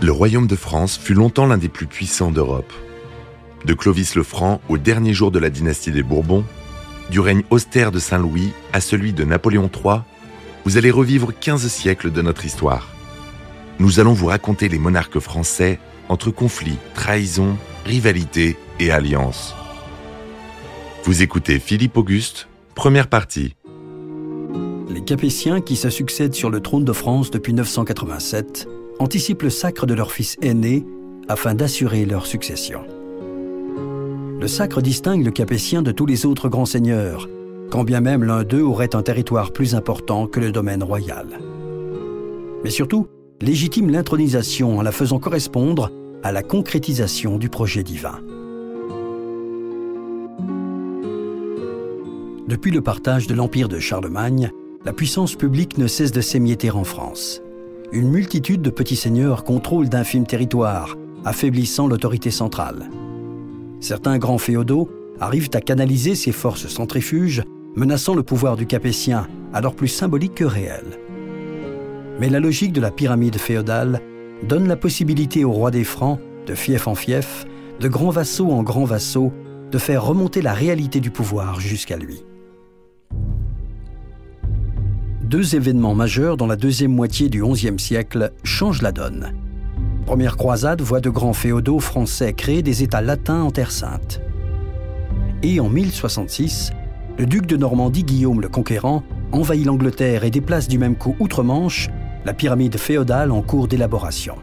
Le royaume de France fut longtemps l'un des plus puissants d'Europe. De Clovis le Franc au dernier jour de la dynastie des Bourbons, du règne austère de Saint-Louis à celui de Napoléon III, vous allez revivre 15 siècles de notre histoire. Nous allons vous raconter les monarques français entre conflits, trahisons, rivalités et alliances. Vous écoutez Philippe Auguste, première partie. Les Capétiens, qui se succèdent sur le trône de France depuis 987, anticipent le sacre de leur fils aîné afin d'assurer leur succession. Le sacre distingue le Capétien de tous les autres grands seigneurs, quand bien même l'un d'eux aurait un territoire plus important que le domaine royal. Mais surtout, légitime l'intronisation en la faisant correspondre à la concrétisation du projet divin. Depuis le partage de l'empire de Charlemagne, la puissance publique ne cesse de s'émietter en France. Une multitude de petits seigneurs contrôlent d'infimes territoires, affaiblissant l'autorité centrale. Certains grands féodaux arrivent à canaliser ces forces centrifuges, menaçant le pouvoir du Capétien, alors plus symbolique que réel. Mais la logique de la pyramide féodale donne la possibilité au roi des Francs, de fief en fief, de grands vassaux en grands vassaux, de faire remonter la réalité du pouvoir jusqu'à lui. Deux événements majeurs dans la deuxième moitié du XIe siècle changent la donne. La première croisade voit de grands féodaux français créer des États latins en Terre Sainte. Et en 1066, le duc de Normandie Guillaume le Conquérant envahit l'Angleterre et déplace du même coup outre-Manche la pyramide féodale en cours d'élaboration.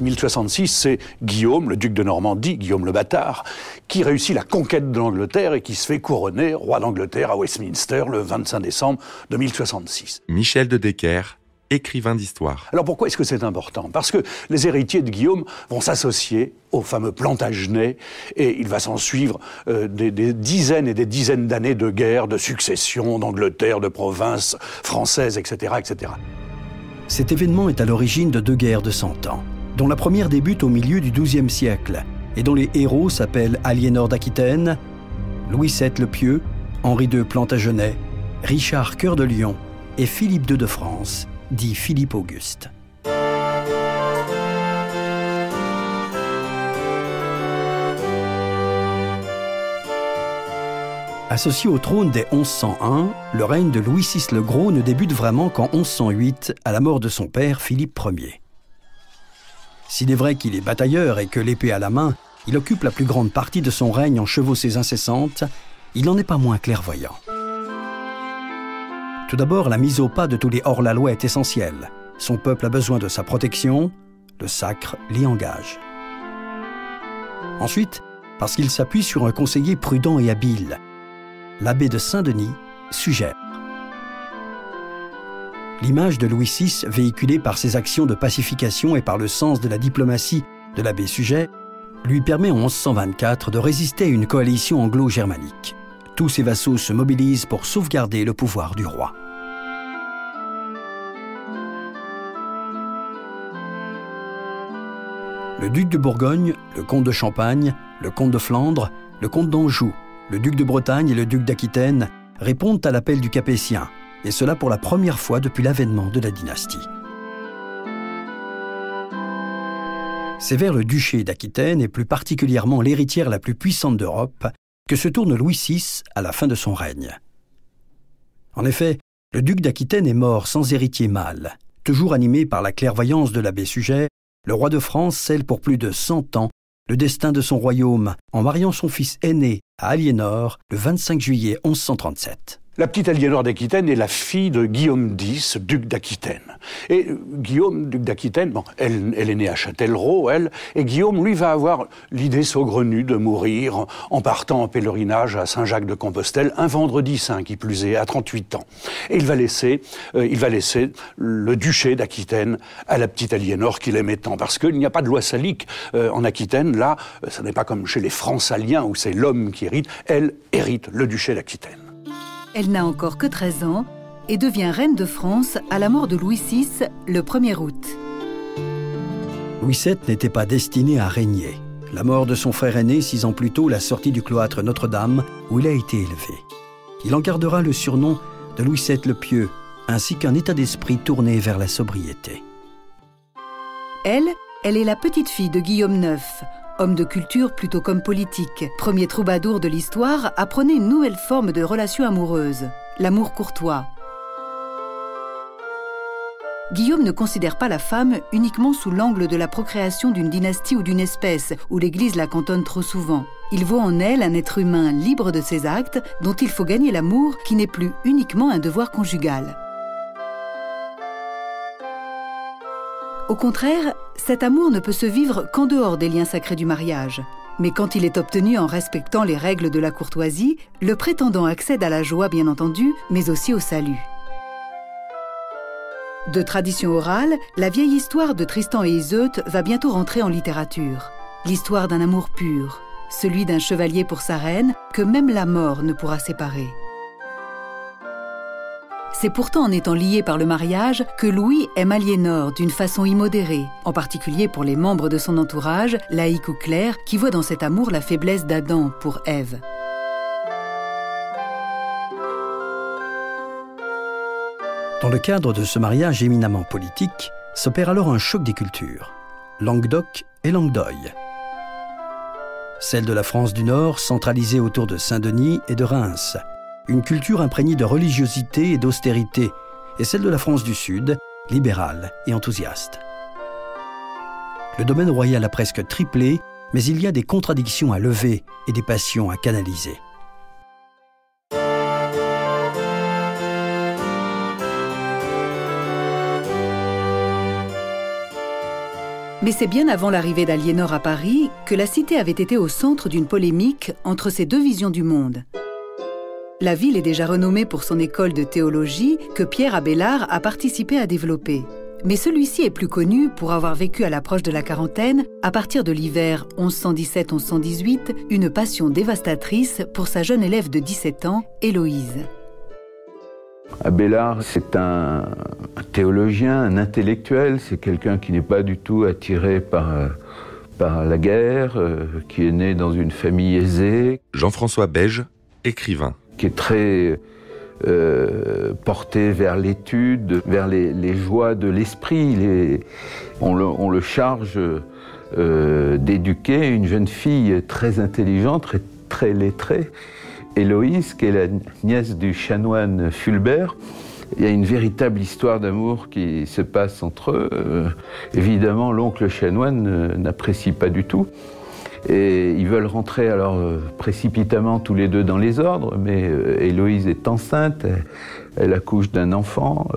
1066, c'est Guillaume, le duc de Normandie, Guillaume le Bâtard, qui réussit la conquête de l'Angleterre et qui se fait couronner roi d'Angleterre à Westminster le 25 décembre de 1066. Michel de Decker, écrivain d'histoire. Alors pourquoi est-ce que c'est important? Parce que les héritiers de Guillaume vont s'associer au fameux Plantagenet et il va s'en suivre des dizaines et des dizaines d'années de guerre, de succession d'Angleterre, de provinces françaises, etc., etc. Cet événement est à l'origine de deux guerres de 100 ans, dont la première débute au milieu du XIIe siècle et dont les héros s'appellent Aliénor d'Aquitaine, Louis VII le Pieux, Henri II Plantagenet, Richard Cœur de Lion et Philippe II de France, dit Philippe Auguste. Associé au trône dès 1101, le règne de Louis VI le Gros ne débute vraiment qu'en 1108, à la mort de son père Philippe Ier. S'il est vrai qu'il est batailleur et que l'épée à la main, il occupe la plus grande partie de son règne en chevauchées incessantes, il n'en est pas moins clairvoyant. Tout d'abord, la mise au pas de tous les hors-la-loi est essentielle. Son peuple a besoin de sa protection, le sacre l'y engage. Ensuite, parce qu'il s'appuie sur un conseiller prudent et habile, l'abbé de Saint-Denis suggère. L'image de Louis VI, véhiculée par ses actions de pacification et par le sens de la diplomatie de l'abbé Suger, lui permet en 1124 de résister à une coalition anglo-germanique. Tous ses vassaux se mobilisent pour sauvegarder le pouvoir du roi. Le duc de Bourgogne, le comte de Champagne, le comte de Flandre, le comte d'Anjou, le duc de Bretagne et le duc d'Aquitaine répondent à l'appel du Capétien, et cela pour la première fois depuis l'avènement de la dynastie. C'est vers le duché d'Aquitaine, et plus particulièrement l'héritière la plus puissante d'Europe, que se tourne Louis VI à la fin de son règne. En effet, le duc d'Aquitaine est mort sans héritier mâle. Toujours animé par la clairvoyance de l'abbé Suger, le roi de France scelle pour plus de 100 ans le destin de son royaume en mariant son fils aîné à Aliénor le 25 juillet 1137. La petite Aliénor d'Aquitaine est la fille de Guillaume X, duc d'Aquitaine. Et Guillaume, duc d'Aquitaine, elle est née à Châtellerault, elle, et Guillaume, lui, va avoir l'idée saugrenue de mourir en partant en pèlerinage à Saint-Jacques-de-Compostelle, un vendredi saint, qui plus est, à 38 ans. Et il va laisser le duché d'Aquitaine à la petite Aliénor qu'il aimait tant, parce qu'il n'y a pas de loi salique en Aquitaine. Là, ce n'est pas comme chez les Francs-Saliens, où c'est l'homme qui hérite. Elle hérite le duché d'Aquitaine. Elle n'a encore que 13 ans et devient reine de France à la mort de Louis VI le 1er août. Louis VII n'était pas destiné à régner. La mort de son frère aîné 6 ans plus tôt l'a sorti du cloître Notre-Dame où il a été élevé. Il en gardera le surnom de Louis VII le Pieux, ainsi qu'un état d'esprit tourné vers la sobriété. Elle Elle est la petite-fille de Guillaume IX, homme de culture plutôt qu'homme politique, premier troubadour de l'histoire à prôner une nouvelle forme de relation amoureuse, l'amour courtois. Guillaume ne considère pas la femme uniquement sous l'angle de la procréation d'une dynastie ou d'une espèce, où l'Église la cantonne trop souvent. Il voit en elle un être humain libre de ses actes, dont il faut gagner l'amour, qui n'est plus uniquement un devoir conjugal. Au contraire, cet amour ne peut se vivre qu'en dehors des liens sacrés du mariage. Mais quand il est obtenu en respectant les règles de la courtoisie, le prétendant accède à la joie bien entendu, mais aussi au salut. De tradition orale, la vieille histoire de Tristan et Iseut va bientôt rentrer en littérature. L'histoire d'un amour pur, celui d'un chevalier pour sa reine, que même la mort ne pourra séparer. C'est pourtant en étant lié par le mariage que Louis aime Aliénor d'une façon immodérée, en particulier pour les membres de son entourage, laïcs ou clercs, qui voient dans cet amour la faiblesse d'Adam pour Ève. Dans le cadre de ce mariage éminemment politique, s'opère alors un choc des cultures, Languedoc et Languedoy. Celle de la France du Nord, centralisée autour de Saint-Denis et de Reims, une culture imprégnée de religiosité et d'austérité, et celle de la France du Sud, libérale et enthousiaste. Le domaine royal a presque triplé, mais il y a des contradictions à lever et des passions à canaliser. Mais c'est bien avant l'arrivée d'Aliénor à Paris que la cité avait été au centre d'une polémique entre ces deux visions du monde. La ville est déjà renommée pour son école de théologie que Pierre Abélard a participé à développer. Mais celui-ci est plus connu pour avoir vécu à l'approche de la quarantaine, à partir de l'hiver 1117-1118, une passion dévastatrice pour sa jeune élève de 17 ans, Héloïse. Abélard, c'est un théologien, un intellectuel, c'est quelqu'un qui n'est pas du tout attiré par la guerre, qui est né dans une famille aisée. Jean-François Beige, écrivain. Qui est très porté vers l'étude, vers les joies de l'esprit. On le charge d'éduquer une jeune fille très intelligente, très lettrée. Héloïse, qui est la nièce du chanoine Fulbert, il y a une véritable histoire d'amour qui se passe entre eux. Évidemment, l'oncle chanoine n'apprécie pas du tout. Et ils veulent rentrer alors précipitamment tous les deux dans les ordres, mais Héloïse est enceinte, elle accouche d'un enfant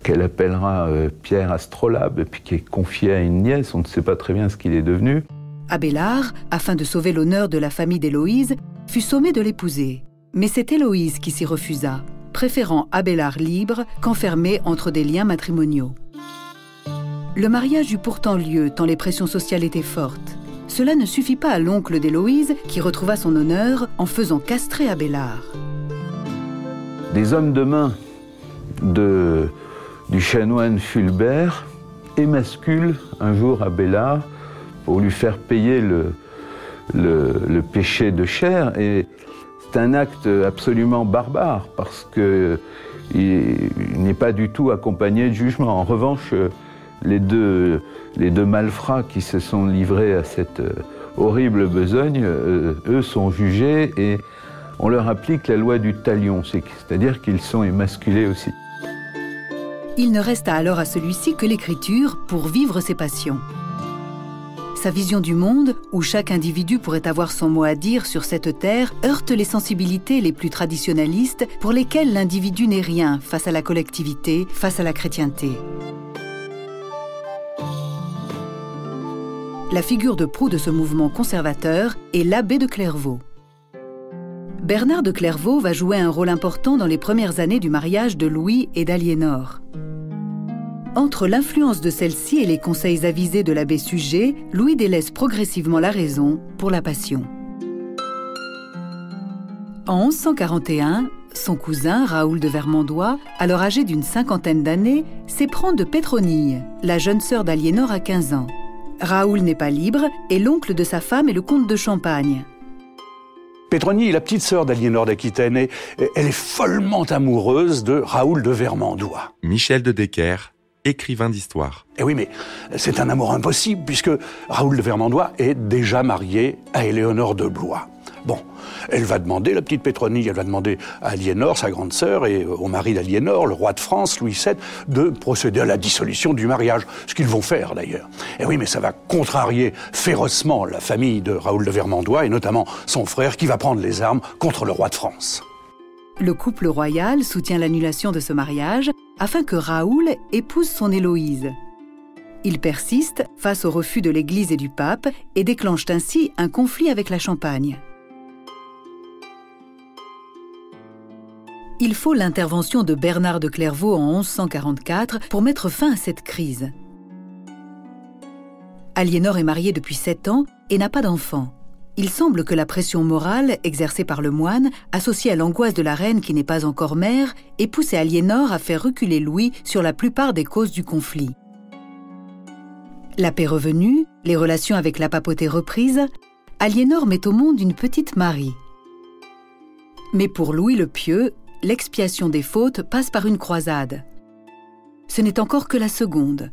qu'elle appellera Pierre Astrolabe, puis qui est confié à une nièce, on ne sait pas très bien ce qu'il est devenu. Abélard, afin de sauver l'honneur de la famille d'Héloïse, fut sommé de l'épouser. Mais c'est Héloïse qui s'y refusa, préférant Abélard libre qu'enfermé entre des liens matrimoniaux. Le mariage eut pourtant lieu tant les pressions sociales étaient fortes. Cela ne suffit pas à l'oncle d'Héloïse qui retrouva son honneur en faisant castrer Abélard. Des hommes de main du chanoine Fulbert émasculent un jour Abélard pour lui faire payer le péché de chair. Et c'est un acte absolument barbare parce qu'il n'est pas du tout accompagné de jugement. En revanche, les deux malfrats qui se sont livrés à cette horrible besogne, eux sont jugés et on leur applique la loi du talion, c'est-à-dire qu'ils sont émasculés aussi. Il ne resta alors à celui-ci que l'écriture pour vivre ses passions. Sa vision du monde, où chaque individu pourrait avoir son mot à dire sur cette terre, heurte les sensibilités les plus traditionnalistes pour lesquelles l'individu n'est rien face à la collectivité, face à la chrétienté. La figure de proue de ce mouvement conservateur est l'abbé de Clairvaux. Bernard de Clairvaux va jouer un rôle important dans les premières années du mariage de Louis et d'Aliénor. Entre l'influence de celle-ci et les conseils avisés de l'abbé Suger, Louis délaisse progressivement la raison pour la passion. En 1141, son cousin, Raoul de Vermandois, alors âgé d'une cinquantaine d'années, s'éprend de Pétronille, la jeune sœur d'Aliénor à 15 ans. Raoul n'est pas libre et l'oncle de sa femme est le comte de Champagne. Pétronille est la petite sœur d'Aliénor d'Aquitaine et elle est follement amoureuse de Raoul de Vermandois. Michel de Decker, écrivain d'histoire. Eh oui, mais c'est un amour impossible, puisque Raoul de Vermandois est déjà marié à Éléonore de Blois. Bon, elle va demander, la petite Pétronille, elle va demander à Aliénor, sa grande sœur, et au mari d'Aliénor, le roi de France, Louis VII, de procéder à la dissolution du mariage, ce qu'ils vont faire d'ailleurs. Et oui, mais ça va contrarier férocement la famille de Raoul de Vermandois, et notamment son frère, qui va prendre les armes contre le roi de France. Le couple royal soutient l'annulation de ce mariage afin que Raoul épouse son Héloïse. Il persiste face au refus de l'Église et du pape et déclenche ainsi un conflit avec la Champagne. Il faut l'intervention de Bernard de Clairvaux en 1144 pour mettre fin à cette crise. Aliénor est mariée depuis 7 ans et n'a pas d'enfant. Il semble que la pression morale exercée par le moine, associée à l'angoisse de la reine qui n'est pas encore mère, ait poussé Aliénor à faire reculer Louis sur la plupart des causes du conflit. La paix revenue, les relations avec la papauté reprises, Aliénor met au monde une petite Marie. Mais pour Louis le Pieux, l'expiation des fautes passe par une croisade. Ce n'est encore que la seconde.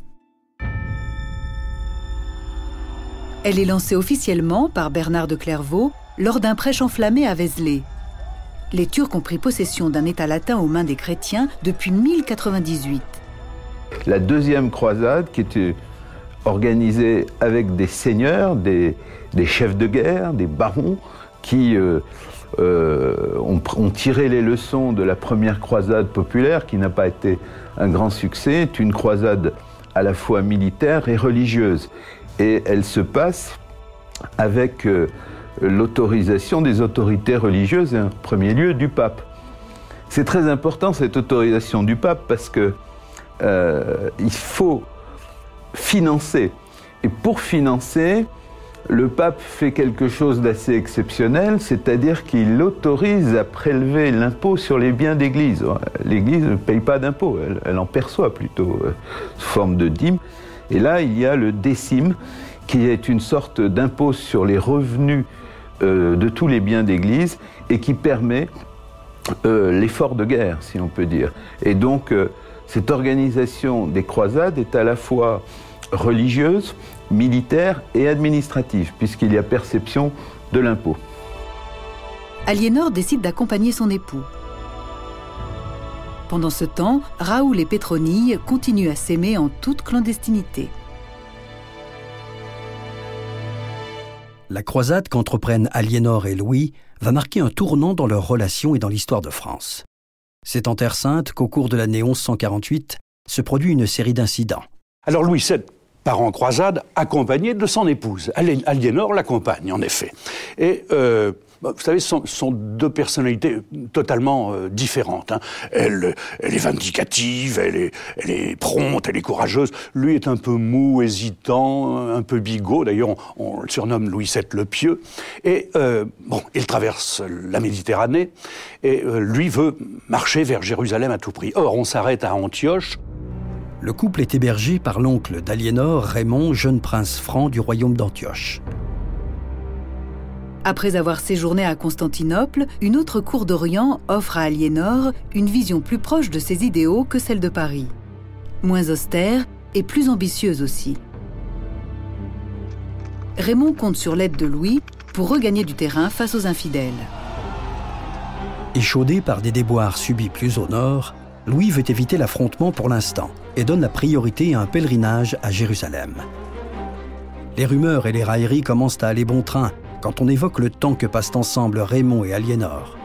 Elle est lancée officiellement par Bernard de Clairvaux lors d'un prêche enflammé à Vézelay. Les Turcs ont pris possession d'un État latin aux mains des chrétiens depuis 1098. La deuxième croisade, qui était organisée avec des seigneurs, des chefs de guerre, des barons, qui ont tiré les leçons de la première croisade populaire, qui n'a pas été un grand succès, est une croisade à la fois militaire et religieuse. Et elle se passe avec l'autorisation des autorités religieuses, et en premier lieu du pape. C'est très important cette autorisation du pape parce que il faut financer. Et pour financer, le pape fait quelque chose d'assez exceptionnel, c'est-à-dire qu'il autorise à prélever l'impôt sur les biens d'église. L'Église ne paye pas d'impôt, elle en perçoit plutôt sous forme de dîme. Et là, il y a le décime, qui est une sorte d'impôt sur les revenus de tous les biens d'église et qui permet l'effort de guerre, si on peut dire. Et donc, cette organisation des croisades est à la fois religieuse, militaire et administrative, puisqu'il y a perception de l'impôt. Aliénor décide d'accompagner son époux. Pendant ce temps, Raoul et Pétronille continuent à s'aimer en toute clandestinité. La croisade qu'entreprennent Aliénor et Louis va marquer un tournant dans leur relation et dans l'histoire de France. C'est en Terre Sainte qu'au cours de l'année 1148 se produit une série d'incidents. Alors Louis VII part en croisade accompagné de son épouse. Aliénor l'accompagne, en effet. Et vous savez, ce sont deux personnalités totalement différentes. Hein. Elle est vindicative, elle est prompte, elle est courageuse. Lui est un peu mou, hésitant, un peu bigot. D'ailleurs, on le surnomme Louis VII le Pieux. Et il traverse la Méditerranée et lui veut marcher vers Jérusalem à tout prix. Or, on s'arrête à Antioche. Le couple est hébergé par l'oncle d'Aliénor, Raymond, jeune prince franc du royaume d'Antioche. Après avoir séjourné à Constantinople, une autre cour d'Orient offre à Aliénor une vision plus proche de ses idéaux que celle de Paris. Moins austère et plus ambitieuse aussi. Raymond compte sur l'aide de Louis pour regagner du terrain face aux infidèles. Échaudé par des déboires subis plus au nord, Louis veut éviter l'affrontement pour l'instant et donne la priorité à un pèlerinage à Jérusalem. Les rumeurs et les railleries commencent à aller bon train quand on évoque le temps que passent ensemble Raymond et Aliénor.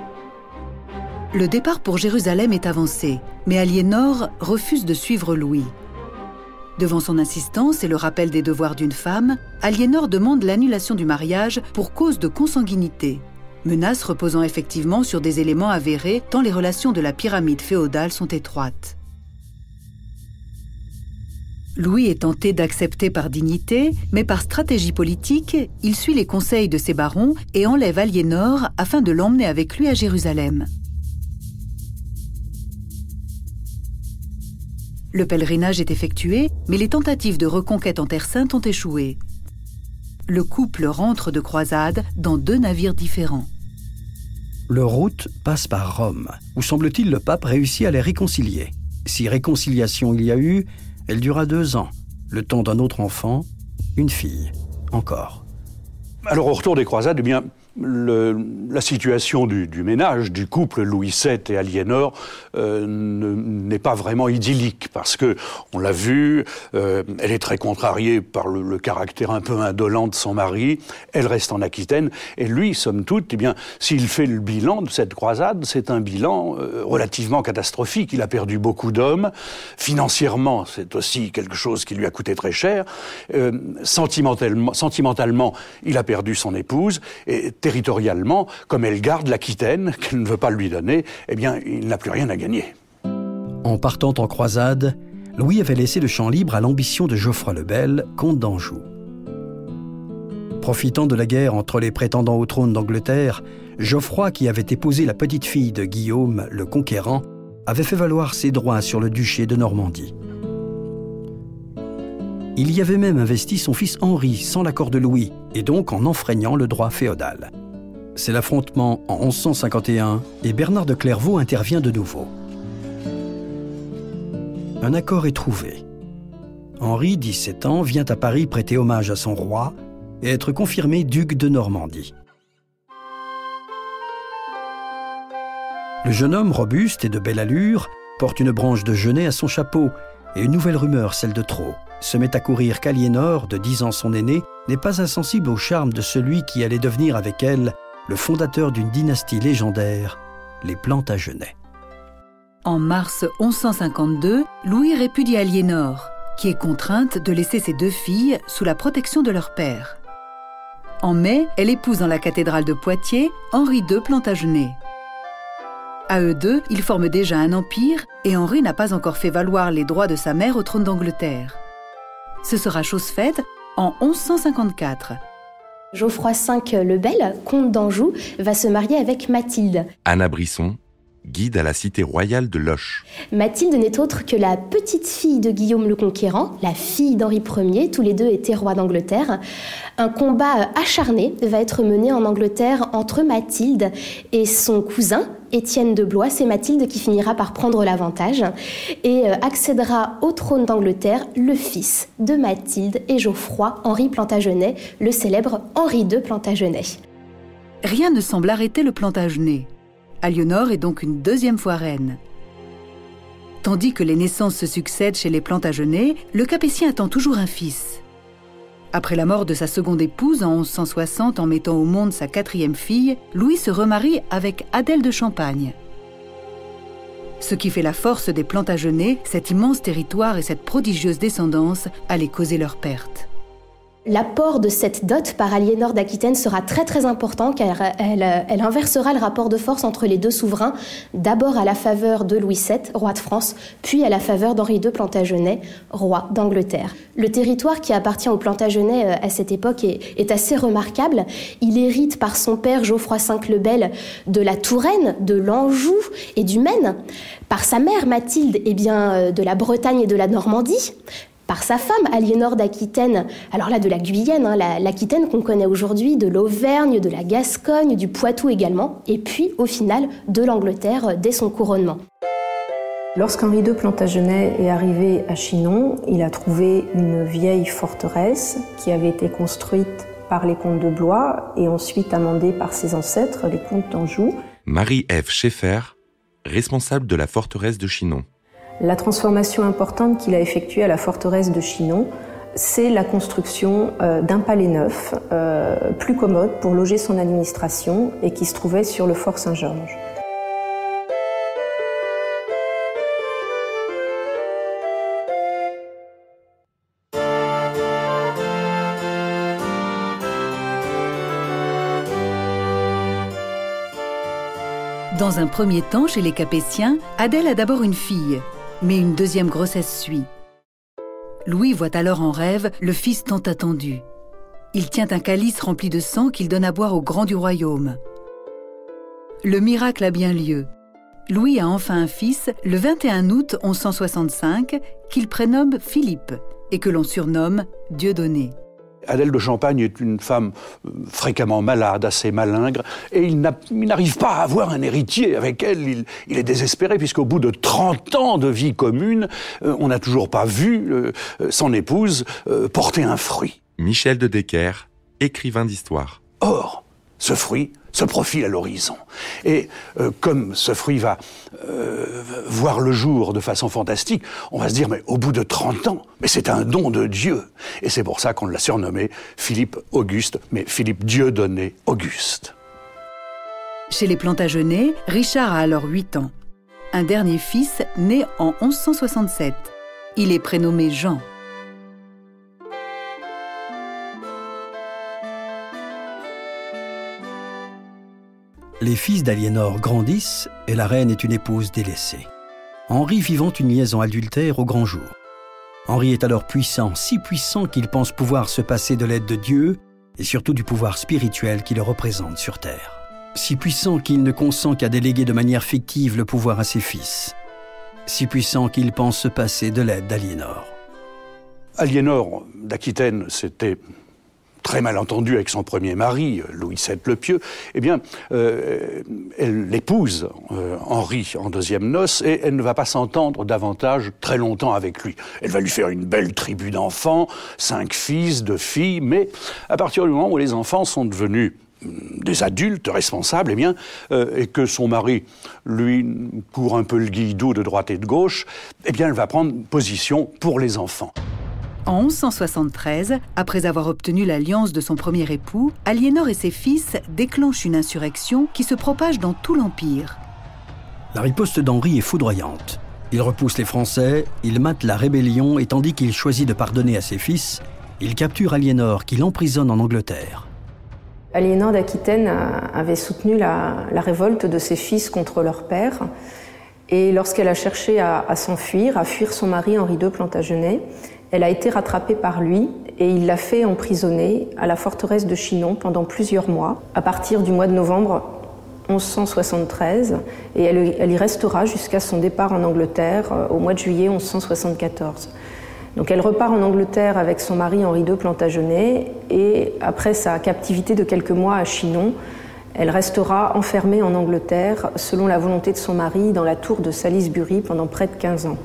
Le départ pour Jérusalem est avancé, mais Aliénor refuse de suivre Louis. Devant son insistance et le rappel des devoirs d'une femme, Aliénor demande l'annulation du mariage pour cause de consanguinité. Menace reposant effectivement sur des éléments avérés tant les relations de la pyramide féodale sont étroites. Louis est tenté d'accepter par dignité, mais par stratégie politique, il suit les conseils de ses barons et enlève Aliénor afin de l'emmener avec lui à Jérusalem. Le pèlerinage est effectué, mais les tentatives de reconquête en Terre Sainte ont échoué. Le couple rentre de croisade dans 2 navires différents. Leur route passe par Rome, où semble-t-il le pape réussit à les réconcilier. Si réconciliation il y a eu, Elle dura 2 ans, le temps d'un autre enfant, une fille, encore. Alors, au retour des croisades, eh bien, la situation du ménage, du couple Louis VII et Aliénor n'est pas vraiment idyllique parce que, on l'a vu, elle est très contrariée par le caractère un peu indolent de son mari, elle reste en Aquitaine, et lui, somme toute, eh bien, s'il fait le bilan de cette croisade, c'est un bilan relativement catastrophique. Il a perdu beaucoup d'hommes, financièrement, c'est aussi quelque chose qui lui a coûté très cher, sentimentalement, il a perdu son épouse, et territorialement, comme elle garde l'Aquitaine, qu'elle ne veut pas lui donner, eh bien, il n'a plus rien à gagner. En partant en croisade, Louis avait laissé le champ libre à l'ambition de Geoffroy le Bel, comte d'Anjou. Profitant de la guerre entre les prétendants au trône d'Angleterre, Geoffroy, qui avait épousé la petite fille de Guillaume le Conquérant, avait fait valoir ses droits sur le duché de Normandie. Il y avait même investi son fils Henri sans l'accord de Louis, et donc en enfreignant le droit féodal. C'est l'affrontement en 1151 et Bernard de Clairvaux intervient de nouveau. Un accord est trouvé. Henri, 17 ans, vient à Paris prêter hommage à son roi et être confirmé duc de Normandie. Le jeune homme, robuste et de belle allure, porte une branche de genêt à son chapeau et une nouvelle rumeur, celle de trop, se met à courir qu'Aliénor, de 10 ans son aîné, n'est pas insensible au charme de celui qui allait devenir avec elle le fondateur d'une dynastie légendaire, les Plantagenets. En mars 1152, Louis répudie Aliénor, qui est contrainte de laisser ses 2 filles sous la protection de leur père. En mai, elle épouse dans la cathédrale de Poitiers Henri II Plantagenet. À eux deux, ils forment déjà un empire et Henri n'a pas encore fait valoir les droits de sa mère au trône d'Angleterre. Ce sera chose faite en 1154. Geoffroy V le Bel, comte d'Anjou, va se marier avec Mathilde. Anna Brisson, guide à la cité royale de Loches. Mathilde n'est autre que la petite fille de Guillaume le Conquérant, la fille d'Henri Ier, tous les deux étaient rois d'Angleterre. Un combat acharné va être mené en Angleterre entre Mathilde et son cousin, Étienne de Blois. C'est Mathilde qui finira par prendre l'avantage et accédera au trône d'Angleterre le fils de Mathilde et Geoffroy, Henri Plantagenet, le célèbre Henri II Plantagenet. Rien ne semble arrêter le Plantagenet. Aliénor est donc une 2e fois reine. Tandis que les naissances se succèdent chez les Plantagenets, le Capétien attend toujours un fils. Après la mort de sa seconde épouse en 1160 en mettant au monde sa 4e fille, Louis se remarie avec Adèle de Champagne. Ce qui fait la force des Plantagenets, cet immense territoire et cette prodigieuse descendance allait causer leur perte. L'apport de cette dot par Aliénor d'Aquitaine sera très très important car elle inversera le rapport de force entre les 2 souverains, d'abord à la faveur de Louis VII, roi de France, puis à la faveur d'Henri II Plantagenet, roi d'Angleterre. Le territoire qui appartient aux Plantagenets à cette époque est assez remarquable. Il hérite par son père Geoffroy V le Bel de la Touraine, de l'Anjou et du Maine. Par sa mère Mathilde, de la Bretagne et de la Normandie. Par sa femme, Aliénor d'Aquitaine, alors là de la Guyenne, l'Aquitaine qu'on connaît aujourd'hui, de l'Auvergne, de la Gascogne, du Poitou également, et puis au final de l'Angleterre dès son couronnement. Lorsqu'Henri II Plantagenet est arrivé à Chinon, il a trouvé une vieille forteresse qui avait été construite par les comtes de Blois et ensuite amendée par ses ancêtres, les comtes d'Anjou. Marie-Ève Schaeffer, responsable de la forteresse de Chinon. La transformation importante qu'il a effectuée à la forteresse de Chinon, c'est la construction d'un palais neuf, plus commode pour loger son administration et qui se trouvait sur le fort Saint-Georges. Dans un premier temps, chez les Capétiens, Adèle a d'abord une fille, mais une 2e grossesse suit. Louis voit alors en rêve le fils tant attendu. Il tient un calice rempli de sang qu'il donne à boire au grand du royaume. Le miracle a bien lieu. Louis a enfin un fils le 21 août 1165 qu'il prénomme Philippe et que l'on surnomme Dieudonné. Adèle de Champagne est une femme fréquemment malade, assez malingre, et il n'arrive pas à avoir un héritier avec elle. Il est désespéré, puisqu'au bout de 30 ans de vie commune, on n'a toujours pas vu son épouse porter un fruit. Michel de Decker, écrivain d'histoire. Or, ce fruit se profile à l'horizon. Et comme ce fruit va voir le jour de façon fantastique, on va se dire, mais au bout de 30 ans, mais c'est un don de Dieu. Et c'est pour ça qu'on l'a surnommé Philippe Auguste, mais Philippe Dieudonné Auguste. Chez les Plantagenets, Richard a alors 8 ans. Un dernier fils né en 1167. Il est prénommé Jean. Les fils d'Aliénor grandissent et la reine est une épouse délaissée. Henri vivant une liaison adultère au grand jour. Henri est alors puissant, si puissant qu'il pense pouvoir se passer de l'aide de Dieu et surtout du pouvoir spirituel qui le représente sur terre. Si puissant qu'il ne consent qu'à déléguer de manière fictive le pouvoir à ses fils. Si puissant qu'il pense se passer de l'aide d'Aliénor. Aliénor d'Aquitaine, c'était très mal entendu avec son premier mari, Louis VII le Pieux. Eh bien, elle l'épouse Henri en deuxième noces et elle ne va pas s'entendre davantage très longtemps avec lui. Elle va lui faire une belle tribu d'enfants, 5 fils, 2 filles, mais à partir du moment où les enfants sont devenus des adultes responsables, eh bien, et que son mari, lui, court un peu le guilledou de droite et de gauche, eh bien, elle va prendre position pour les enfants. En 1173, après avoir obtenu l'alliance de son premier époux, Aliénor et ses fils déclenchent une insurrection qui se propage dans tout l'Empire. La riposte d'Henri est foudroyante. Il repousse les Français, il mate la rébellion et tandis qu'il choisit de pardonner à ses fils, il capture Aliénor qui l'emprisonne en Angleterre. Aliénor d'Aquitaine avait soutenu la révolte de ses fils contre leur père. Et lorsqu'elle a cherché à s'enfuir, à fuir son mari Henri II Plantagenet, elle a été rattrapée par lui et il l'a fait emprisonner à la forteresse de Chinon pendant plusieurs mois, à partir du mois de novembre 1173, et elle y restera jusqu'à son départ en Angleterre au mois de juillet 1174. Donc elle repart en Angleterre avec son mari Henri II Plantagenet et après sa captivité de quelques mois à Chinon, elle restera enfermée en Angleterre selon la volonté de son mari dans la tour de Salisbury pendant près de 15 ans.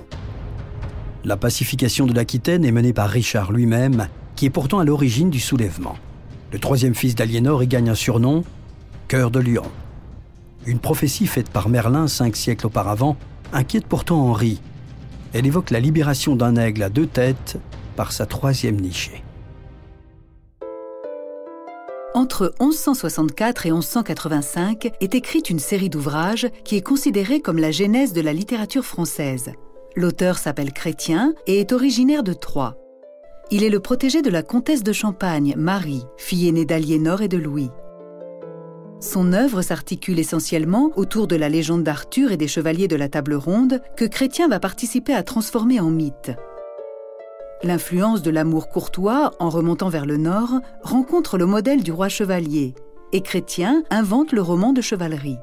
La pacification de l'Aquitaine est menée par Richard lui-même, qui est pourtant à l'origine du soulèvement. Le troisième fils d'Aliénor y gagne un surnom, Cœur de Lion. Une prophétie faite par Merlin 5 siècles auparavant inquiète pourtant Henri. Elle évoque la libération d'un aigle à 2 têtes par sa 3e nichée. Entre 1164 et 1185 est écrite une série d'ouvrages qui est considérée comme la genèse de la littérature française. L'auteur s'appelle Chrétien et est originaire de Troyes. Il est le protégé de la comtesse de Champagne, Marie, fille aînée d'Aliénor et de Louis. Son œuvre s'articule essentiellement autour de la légende d'Arthur et des chevaliers de la Table Ronde que Chrétien va participer à transformer en mythe. L'influence de l'amour courtois, en remontant vers le nord, rencontre le modèle du roi chevalier, et Chrétien invente le roman de chevalerie.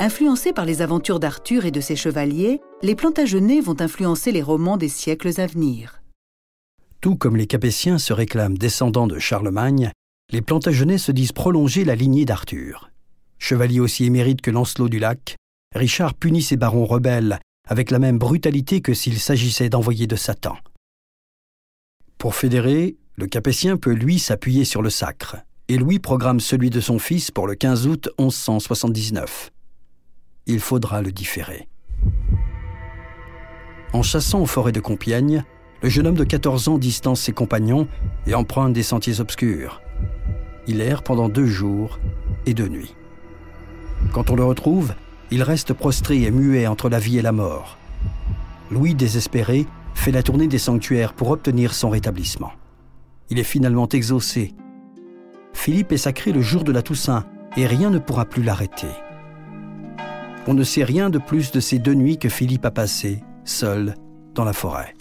Influencés par les aventures d'Arthur et de ses chevaliers, les Plantagenets vont influencer les romans des siècles à venir. Tout comme les Capétiens se réclament descendants de Charlemagne, les Plantagenets se disent prolonger la lignée d'Arthur. Chevalier aussi émérite que Lancelot du Lac, Richard punit ses barons rebelles avec la même brutalité que s'il s'agissait d'envoyés de Satan. Pour fédérer, le Capétien peut lui s'appuyer sur le sacre, et Louis programme celui de son fils pour le 15 août 1179. Il faudra le différer. En chassant aux forêts de Compiègne, le jeune homme de 14 ans distance ses compagnons et emprunte des sentiers obscurs. Il erre pendant 2 jours et 2 nuits. Quand on le retrouve, il reste prostré et muet entre la vie et la mort. Louis, désespéré, fait la tournée des sanctuaires pour obtenir son rétablissement. Il est finalement exaucé. Philippe est sacré le jour de la Toussaint et rien ne pourra plus l'arrêter. On ne sait rien de plus de ces 2 nuits que Philippe a passées, seul, dans la forêt.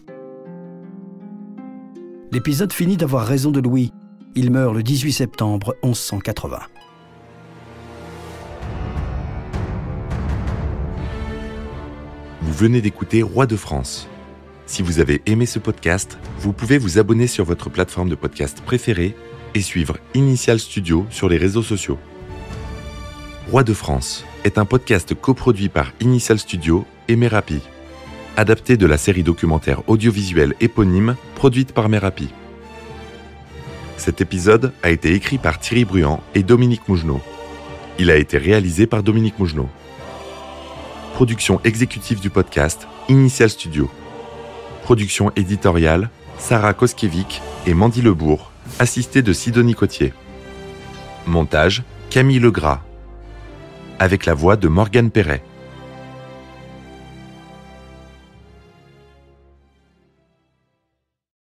L'épisode finit d'avoir raison de Louis. Il meurt le 18 septembre 1180. Vous venez d'écouter Roi de France. Si vous avez aimé ce podcast, vous pouvez vous abonner sur votre plateforme de podcast préférée et suivre Initial Studio sur les réseaux sociaux. Roi de France est un podcast coproduit par Initial Studio et Merapi, adapté de la série documentaire audiovisuelle éponyme produite par Merapi. Cet épisode a été écrit par Thierry Bruand et Dominique Mougenot. Il a été réalisé par Dominique Mougenot. Production exécutive du podcast, Initial Studio. Production éditoriale, Sarah Koskiewicz et Mandy Lebourg, assistée de Sidonie Cotier. Montage, Camille Legras. Avec la voix de Morgane Perret.